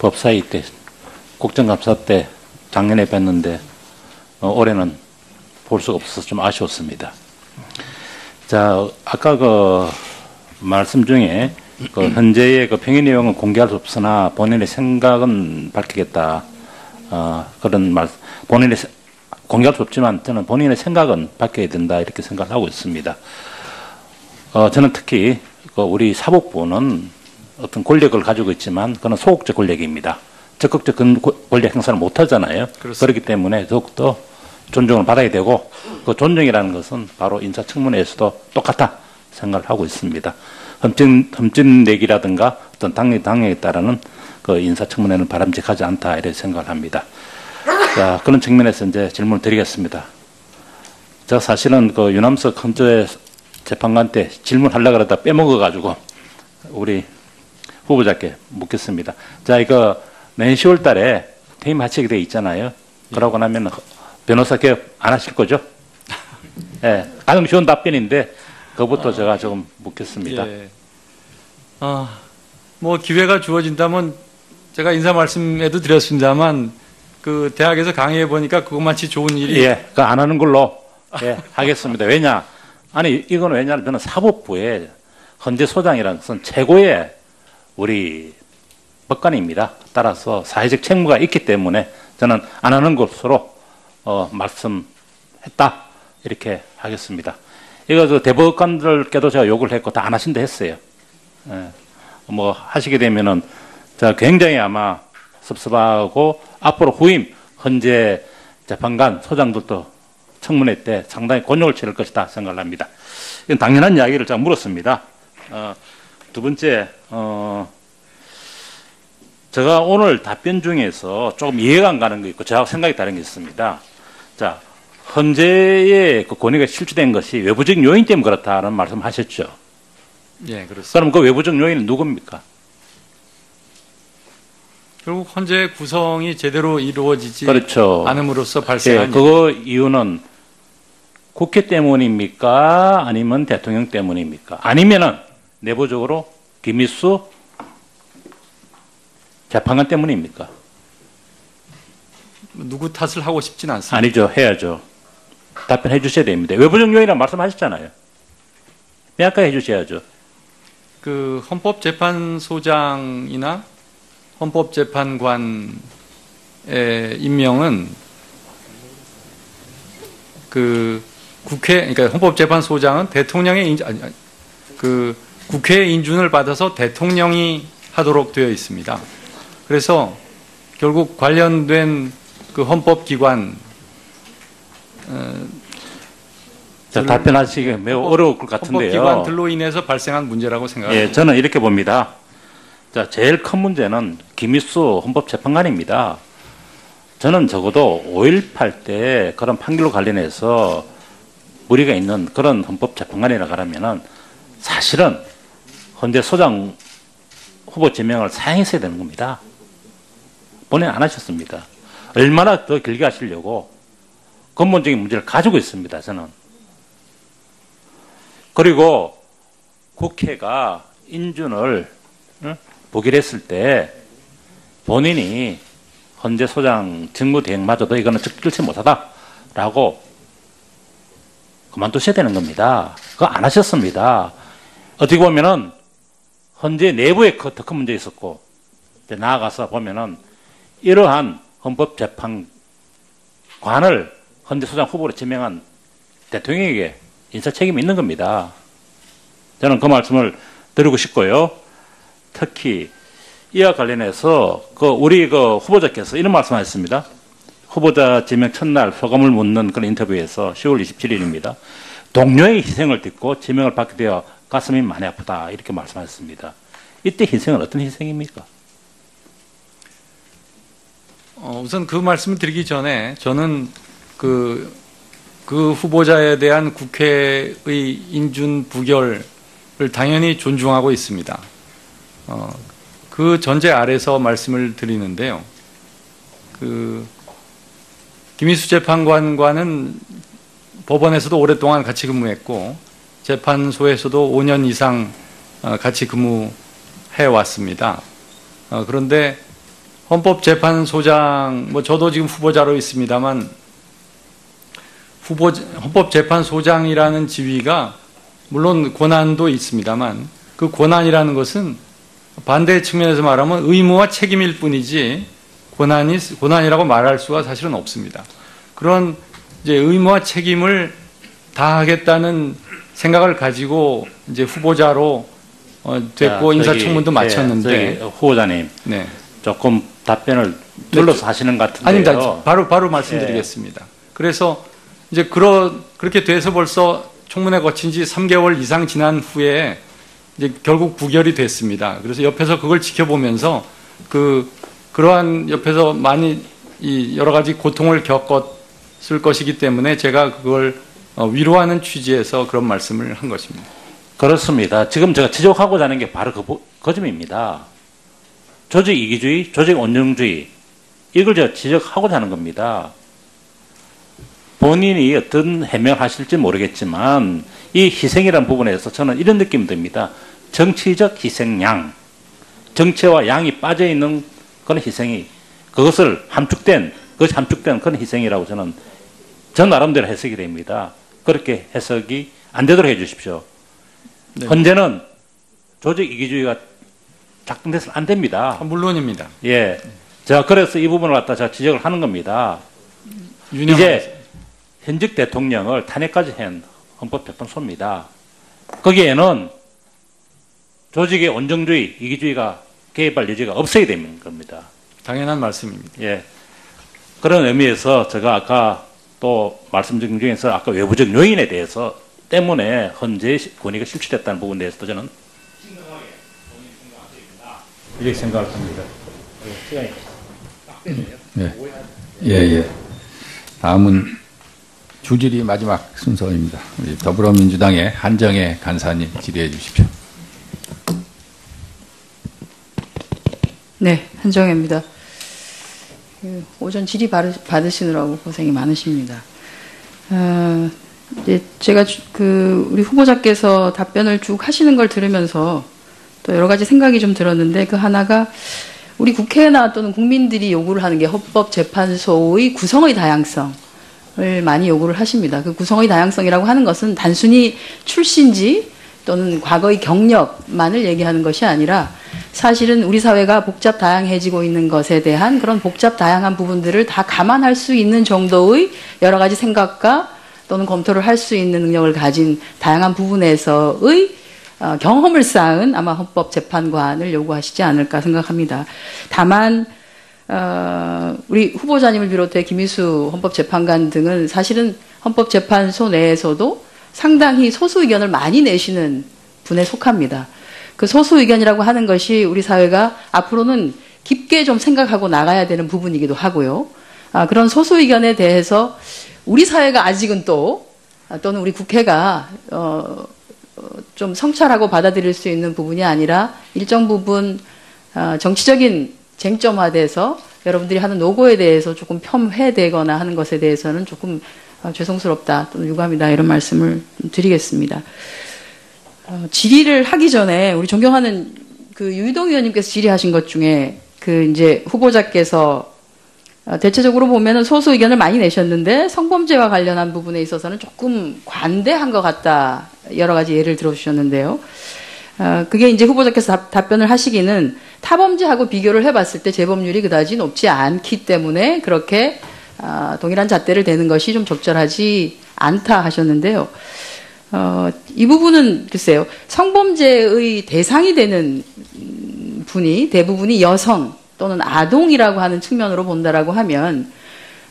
법사위 때, 국정감사 때 작년에 뵀는데 올해는 볼 수가 없어서 좀 아쉬웠습니다. 자, 아까 그 말씀 중에 그 현재의 그 평의 내용은 공개할 수 없으나 본인의 생각은 밝히겠다. 그런 말, 본인의 공개할 수 없지만 저는 본인의 생각은 밝혀야 된다 이렇게 생각을 하고 있습니다. 저는 특히 그 우리 사법부는 어떤 권력을 가지고 있지만 그건 소극적 권력입니다. 적극적 권력 행사를 못 하잖아요. 그렇습니다. 그렇기 때문에 더욱더 존중을 받아야 되고 그 존중이라는 것은 바로 인사청문회에서도 똑같다 생각을 하고 있습니다. 흠집내기라든가 어떤 당력에 따르는 그 인사청문회는 바람직하지 않다 이렇게 생각을 합니다. 자, 그런 측면에서 이제 질문을 드리겠습니다. 제가 사실은 그 유남석 헌재 재판관 때 질문하려고 그러다 빼먹어가지고 우리 후보자께 묻겠습니다. 자, 이거 내년 10월 달에 퇴임하시게 돼 있잖아요. 그러고 나면 변호사 개업 안 하실 거죠? 예, 네, 가장 쉬운 답변인데 그것부터 제가 좀 묻겠습니다. 예. 뭐 기회가 주어진다면 제가 인사 말씀에도 드렸습니다만 그 대학에서 강의해 보니까 그것만치 좋은 일이 예, 그 안 하는 걸로 예, 하겠습니다. 왜냐? 아니 이건 왜냐하면 저는 사법부의 헌재 소장이라는 것은 최고의 우리 법관입니다. 따라서 사회적 책무가 있기 때문에 저는 안 하는 것으로 말씀했다 이렇게 하겠습니다. 이거 저 대법관들께도 제가 욕을 했고 다 안 하신다 했어요. 예, 뭐 하시게 되면은 제가 굉장히 아마 섭섭하고 앞으로 후임 헌재 재판관 소장들도 청문회 때 상당히 곤욕을 치를 것이다 생각을 합니다. 이건 당연한 이야기를 제가 물었습니다. 두 번째, 제가 오늘 답변 중에서 조금 이해가 안 가는 게 있고 저하고 생각이 다른 게 있습니다. 자, 헌재의 그 권위가 실추된 것이 외부적 요인 때문에 그렇다는 말씀하셨죠. 예, 그렇습니다. 그럼 그 외부적 요인은 누굽니까? 결국 헌재 구성이 제대로 이루어지지 그렇죠. 않음으로써 발생한 예, 그거 이유는 국회 때문입니까? 아니면 대통령 때문입니까? 아니면은 내부적으로 김일수 재판관 때문입니까? 누구 탓을 하고 싶진 않습니다. 아니죠. 해야죠. 답변해 주셔야 됩니다. 외부적 요인이라고 말씀하셨잖아요. 명확하게 해 주셔야죠. 그 헌법재판소장이나 헌법재판관의 임명은 그 그러니까 헌법재판소장은 대통령의 그 국회의 인준을 받아서 대통령이 하도록 되어 있습니다. 그래서 결국 관련된 그 헌법기관 자, 답변하시기 매우 어려울 것 같은데요. 헌법기관들로 인해서 발생한 문제라고 생각합니다. 예, 저는 이렇게 봅니다. 자, 제일 큰 문제는 김일수 헌법재판관입니다. 저는 적어도 5.18 때 그런 판결로 관련해서 무리가 있는 그런 헌법재판관이라 그러면은 사실은 헌재 소장 후보 지명을 사행했어야 되는 겁니다. 본인 안 하셨습니다. 얼마나 더 길게 하시려고 근본적인 문제를 가지고 있습니다. 저는. 그리고 국회가 인준을 보기로 했을 때 본인이 헌재 소장 직무 대행마저도 이거는 적절치 못하다라고 그만두셔야 되는 겁니다. 그거 안 하셨습니다. 어떻게 보면은 헌재 내부에 더 큰 문제 있었고 이제 나아가서 보면은 이러한 헌법재판관을 헌재 소장 후보로 지명한 대통령에게 인사 책임이 있는 겁니다. 저는 그 말씀을 드리고 싶고요. 특히 이와 관련해서 우리 후보자께서 이런 말씀하셨습니다. 후보자 지명 첫날 소감을 묻는 그런 인터뷰에서 10월 27일입니다. 동료의 희생을 듣고 지명을 받게 되어 가슴이 많이 아프다 이렇게 말씀하셨습니다. 이때 희생은 어떤 희생입니까? 우선 그 말씀을 드리기 전에 저는 그 후보자에 대한 국회의 인준 부결을 당연히 존중하고 있습니다. 그 전제 아래서 말씀을 드리는데요. 김일수 재판관과는 법원에서도 오랫동안 같이 근무했고 재판소에서도 5년 이상 같이 근무해 왔습니다. 그런데 헌법재판소장, 뭐 저도 지금 후보자로 있습니다만 헌법재판소장이라는 지위가 물론 권한도 있습니다만 그 권한이라는 것은 반대 측면에서 말하면 의무와 책임일 뿐이지 권한이라고 말할 수가 사실은 없습니다. 그런 이제 의무와 책임을 다하겠다는 생각을 가지고 이제 후보자로 됐고 인사청문도 마쳤는데 후보자님 네. 조금 답변을 둘러서 하시는 것 같은데요. 아닙니다. 바로 말씀드리겠습니다. 그래서 이제 그렇게 돼서 벌써 청문회 거친 지 3개월 이상 지난 후에 이제 결국 부결이 됐습니다. 그래서 옆에서 그걸 지켜보면서 그러한 옆에서 많이 여러 가지 고통을 겪었을 것이기 때문에 제가 그걸 위로하는 취지에서 그런 말씀을 한 것입니다. 그렇습니다. 지금 제가 지적하고자 하는 게 바로 그 점입니다. 조직 이기주의, 조직 온정주의, 이걸 제가 지적하고자 하는 겁니다. 본인이 어떤 해명을 하실지 모르겠지만 이 희생이라는 부분에서 저는 이런 느낌이 듭니다. 정치적 희생양, 정체와 양이 빠져있는 그런 희생이 그것이 함축된 그런 희생이라고 저는 저 나름대로 해석이 됩니다. 그렇게 해석이 안 되도록 해 주십시오. 네. 현재는 조직 이기주의가 작동돼서는 안 됩니다. 물론입니다. 예. 자, 그래서 이 부분을 갖다 제가 지적을 하는 겁니다. 이제 현직 대통령을 탄핵까지 한 헌법재판소입니다. 거기에는 조직의 온정주의, 이기주의가 개입할 여지가 없어야 되는 겁니다. 당연한 말씀입니다. 예. 그런 의미에서 제가 아까 또 말씀드린 중에서 아까 외부적 요인에 대해서 때문에 현재 권위가 실추됐다는 부분에 대해서도 저는 심각하게 이렇게 생각을 합니다. 시간이 딱 되네요. 예. 다음은 주질의 마지막 순서입니다. 우리 더불어민주당의 한정혜 간사님 질의해 주십시오. 네, 한정혜입니다. 오전 질의 받으시느라고 고생이 많으십니다. 이제 제가 우리 후보자께서 답변을 쭉 하시는 걸 들으면서 또 여러 가지 생각이 좀 들었는데 그 하나가 우리 국회나 또는 국민들이 요구를 하는 게 헌법재판소의 구성의 다양성을 많이 요구를 하십니다. 그 구성의 다양성이라고 하는 것은 단순히 출신지 또는 과거의 경력만을 얘기하는 것이 아니라 사실은 우리 사회가 복잡 다양해지고 있는 것에 대한 그런 복잡 다양한 부분들을 다 감안할 수 있는 정도의 여러 가지 생각과 또는 검토를 할 수 있는 능력을 가진 다양한 부분에서의 경험을 쌓은 아마 헌법재판관을 요구하시지 않을까 생각합니다. 다만 우리 후보자님을 비롯해 김희수 헌법재판관 등은 사실은 헌법재판소 내에서도 상당히 소수 의견을 많이 내시는 분에 속합니다. 그 소수 의견이라고 하는 것이 우리 사회가 앞으로는 깊게 좀 생각하고 나가야 되는 부분이기도 하고요. 그런 소수 의견에 대해서 우리 사회가 아직은 또는 우리 국회가 좀 성찰하고 받아들일 수 있는 부분이 아니라 일정 부분 정치적인 쟁점화돼서 여러분들이 하는 노고에 대해서 조금 폄훼되거나 하는 것에 대해서는 조금 죄송스럽다 또는 유감이다 이런 말씀을 드리겠습니다. 질의를 하기 전에 우리 존경하는 그 유희동 의원님께서 질의하신 것 중에 이제 후보자께서 대체적으로 보면은 소수 의견을 많이 내셨는데 성범죄와 관련한 부분에 있어서는 조금 관대한 것 같다 여러 가지 예를 들어주셨는데요. 그게 이제 후보자께서 답변을 하시기는 타범죄하고 비교를 해봤을 때 재범률이 그다지 높지 않기 때문에 그렇게 동일한 잣대를 대는 것이 좀 적절하지 않다 하셨는데요. 이 부분은 글쎄요. 성범죄의 대상이 되는 분이 대부분이 여성 또는 아동이라고 하는 측면으로 본다라고 하면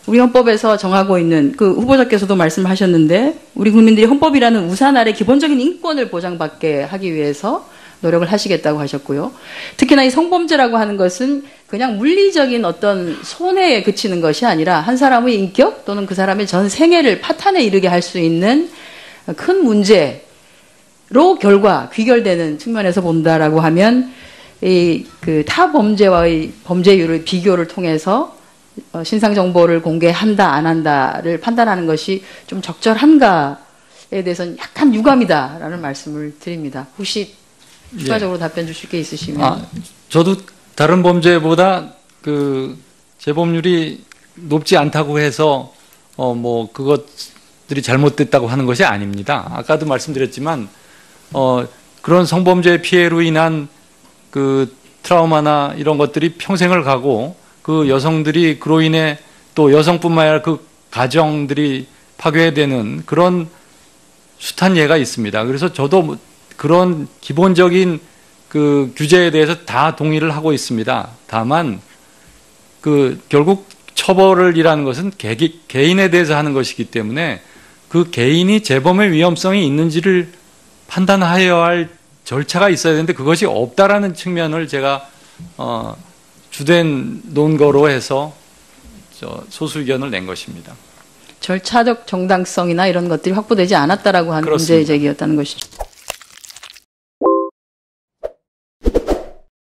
우리 헌법에서 정하고 있는 그 후보자께서도 말씀하셨는데 우리 국민들이 헌법이라는 우산 아래 기본적인 인권을 보장받게 하기 위해서 노력을 하시겠다고 하셨고요. 특히나 이 성범죄라고 하는 것은 그냥 물리적인 어떤 손해에 그치는 것이 아니라 한 사람의 인격 또는 그 사람의 전 생애를 파탄에 이르게 할 수 있는 큰 문제로 귀결되는 측면에서 본다라고 하면 그 타 범죄와의 범죄율의 비교를 통해서 신상 정보를 공개한다 안 한다를 판단하는 것이 좀 적절한가에 대해서는 약간 유감이다라는 말씀을 드립니다. 혹시 추가적으로 답변 주실 게 있으시면. 저도 다른 범죄보다 그 재범률이 높지 않다고 해서 뭐 그것들이 잘못됐다고 하는 것이 아닙니다. 아까도 말씀드렸지만 그런 성범죄 피해로 인한 그 트라우마나 이런 것들이 평생을 가고 그 여성들이 그로 인해 또 여성뿐만 아니라 그 가정들이 파괴되는 그런 숱한 예가 있습니다. 그래서 저도 그런 기본적인 그 규제에 대해서 다 동의를 하고 있습니다. 다만 그 결국 처벌이라는 것은 개인에 대해서 하는 것이기 때문에 그 개인이 재범의 위험성이 있는지를 판단하여야 할 절차가 있어야 되는데 그것이 없다라는 측면을 제가 주된 논거로 해서 소수 의견을 낸 것입니다. 절차적 정당성이나 이런 것들이 확보되지 않았다라고 하는 그렇습니다. 문제 제기였다는 것이죠.